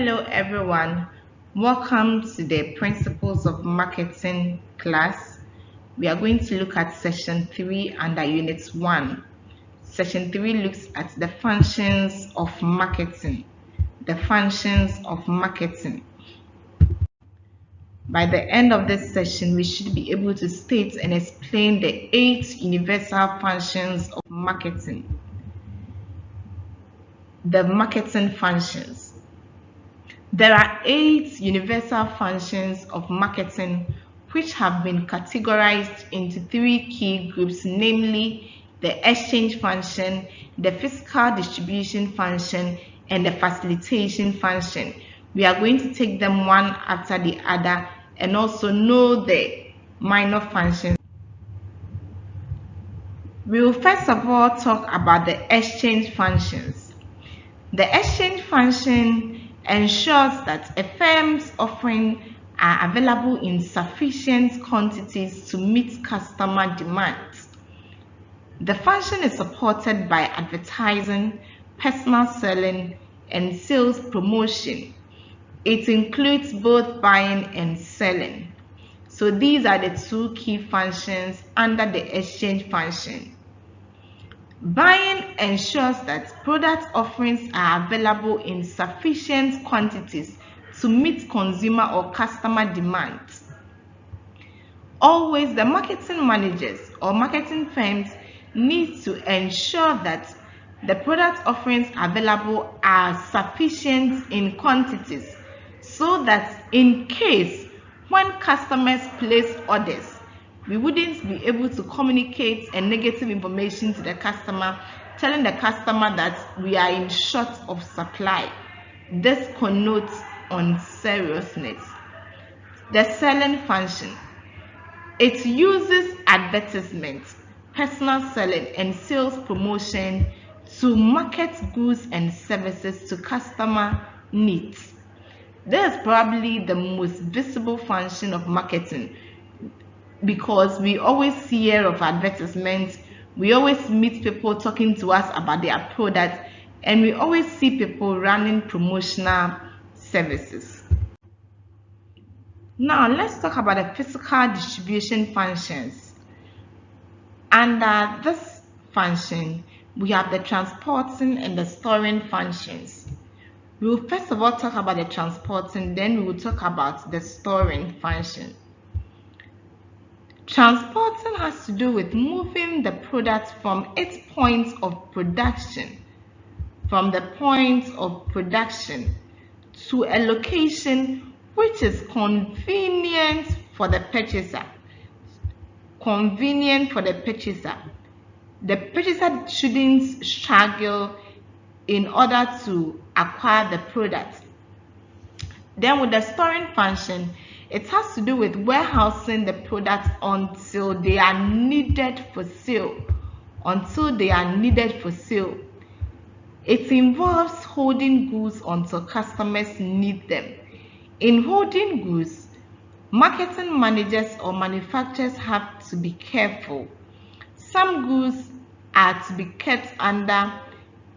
Hello everyone, welcome to the Principles of Marketing class. We are going to look at Section 3 under Unit 1. Section 3 looks at the functions of marketing. The functions of marketing. By the end of this session, we should be able to state and explain the 8 universal functions of marketing. The marketing functions. There are 8 universal functions of marketing which have been categorized into 3 key groups, namely the exchange function, the physical distribution function, and the facilitation function. We are going to take them one after the other and also know the minor functions. We will first of all talk about the exchange functions. The exchange function ensures that a firm's offerings are available in sufficient quantities to meet customer demands. The function is supported by advertising, personal selling, and sales promotion. It includes both buying and selling. So these are the 2 key functions under the exchange function. Buying ensures that product offerings are available in sufficient quantities to meet consumer or customer demands. Always, the marketing managers or marketing firms need to ensure that the product offerings available are sufficient in quantities so that in case when customers place orders, we wouldn't be able to communicate a negative information to the customer, telling the customer that we are in short of supply. This connotes unseriousness. The selling function. It uses advertisement, personal selling, and sales promotion to market goods and services to customer needs. This is probably the most visible function of marketing, because we always hear of advertisements, we always meet people talking to us about their product, and we always see people running promotional services. Now let's talk about the physical distribution functions. Under this function, we have the transporting and the storing functions. We will first of all talk about the transporting, then we will talk about the storing function. Transporting has to do with moving the product from its point of production, to a location which is convenient for the purchaser. The purchaser shouldn't struggle in order to acquire the product. Then with the storing function, it has to do with warehousing the products until they are needed for sale. It involves holding goods until customers need them. In holding goods, marketing managers or manufacturers have to be careful. Some goods are to be kept under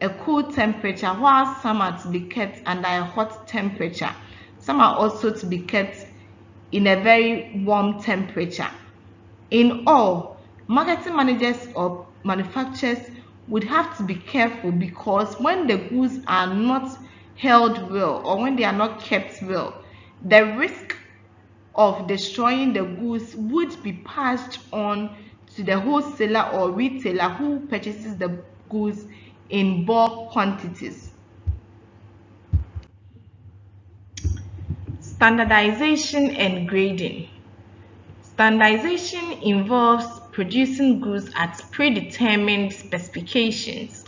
a cool temperature, while some are to be kept under a hot temperature. Some are also to be kept in a very warm temperature. In all, marketing managers or manufacturers would have to be careful, because when the goods are not held well or when they are not kept well, the risk of destroying the goods would be passed on to the wholesaler or retailer who purchases the goods in bulk quantities. Standardization and grading. Standardization involves producing goods at predetermined specifications.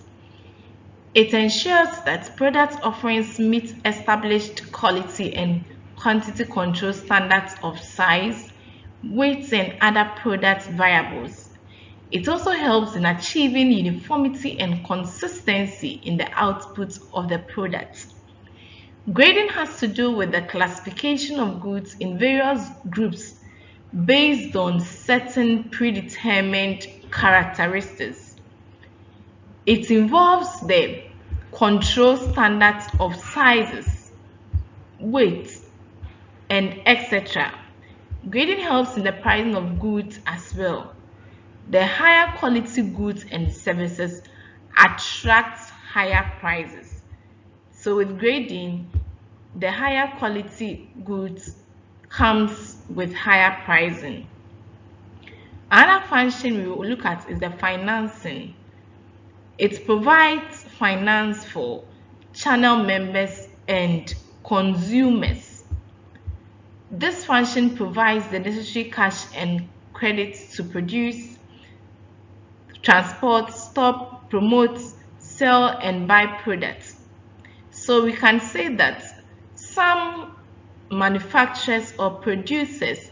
It ensures that product offerings meet established quality and quantity control standards of size, weight, and other product variables. It also helps in achieving uniformity and consistency in the output of the product. Grading has to do with the classification of goods in various groups based on certain predetermined characteristics. It involves the control standards of sizes, weight, and etc. Grading helps in the pricing of goods as well. The higher quality goods and services attract higher prices. So with grading, the higher quality goods comes with higher pricing. Another function we will look at is the financing. It provides finance for channel members and consumers. This function provides the necessary cash and credit to produce, transport, stock, promote, sell, and buy products. So we can say that some manufacturers or producers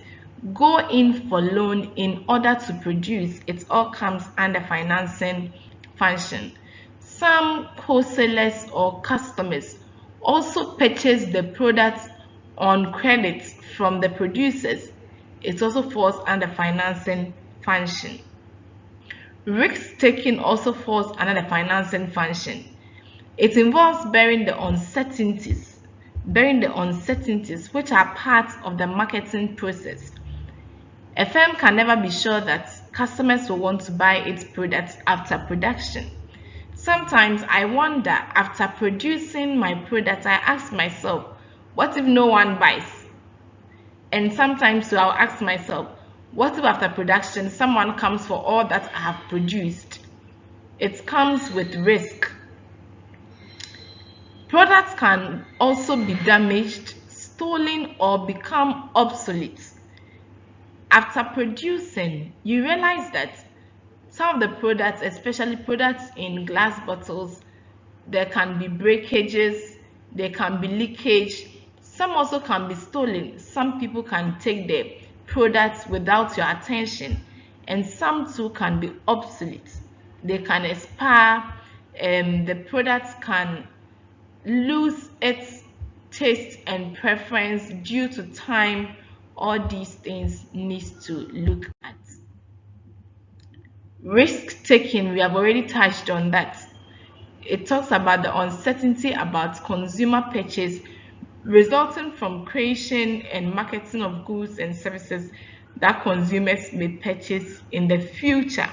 go in for loan in order to produce. It all comes under financing function. Some wholesalers or customers also purchase the products on credit from the producers. It also falls under financing function. Risk taking also falls under the financing function. It involves bearing the uncertainties which are part of the marketing process. A firm can never be sure that customers will want to buy its products after production. Sometimes I wonder, after producing my product, I ask myself, what if no one buys? And sometimes I'll ask myself, what if after production someone comes for all that I have produced? It comes with risk. Products can also be damaged, stolen, or become obsolete. After producing, you realize that some of the products, especially products in glass bottles, there can be breakages, there can be leakage. Some also can be stolen. Some people can take the products without your attention, and some too can be obsolete. They can expire, the products can lose its taste and preference due to time. All these things needs to look at. Risk taking, we have already touched on that. It talks about the uncertainty about consumer purchase resulting from creation and marketing of goods and services that consumers may purchase in the future.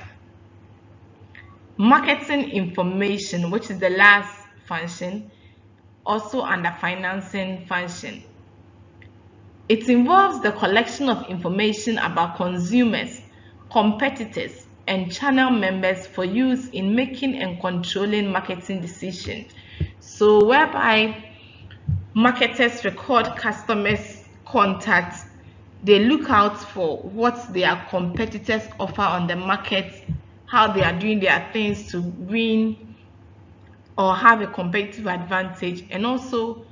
Marketing information, which is the last function, also under financing function. It involves the collection of information about consumers, competitors, and channel members for use in making and controlling marketing decisions. So whereby marketers record customers' contacts, they look out for what their competitors offer on the market, how they are doing their things to win or have a competitive advantage, and also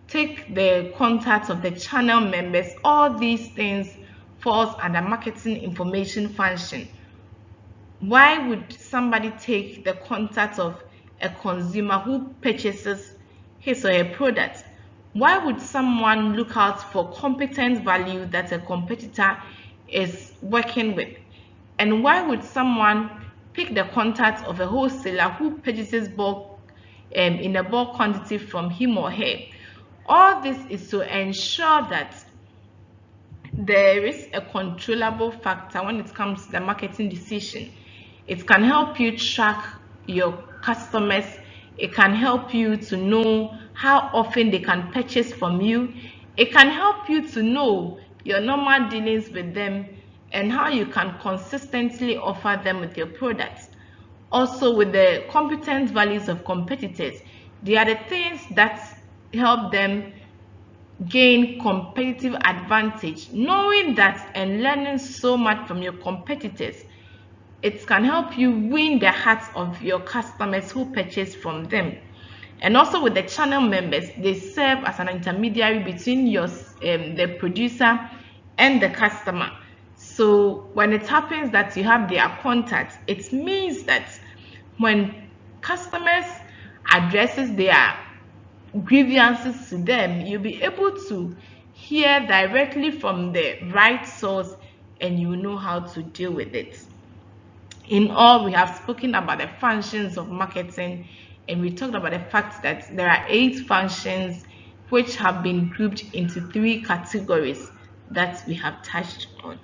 take the contacts of the channel members. All these things falls under marketing information function. Why would somebody take the contact of a consumer who purchases his or her product? Why would someone look out for competent value that a competitor is working with? And why would someone pick the contact of a wholesaler who purchases bulk in a bulk quantity from him or her? All this is to ensure that there is a controllable factor when it comes to the marketing decision. It can help you track your customers. It can help you to know how often they can purchase from you. It can help you to know your normal dealings with them and how you can consistently offer them with your products. Also, with the competent values of competitors, they are the things that help them gain competitive advantage. Knowing that and learning so much from your competitors, it can help you win the hearts of your customers who purchase from them. And also with the channel members, they serve as an intermediary between the producer and the customer. So when it happens that you have their contacts, it means that when customers addresses their grievances to them, you'll be able to hear directly from the right source and you know how to deal with it. In all, we have spoken about the functions of marketing, and we talked about the fact that there are 8 functions which have been grouped into 3 categories that we have touched on.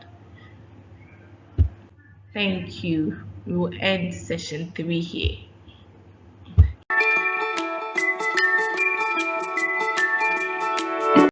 Thank you. We will end session 3 here.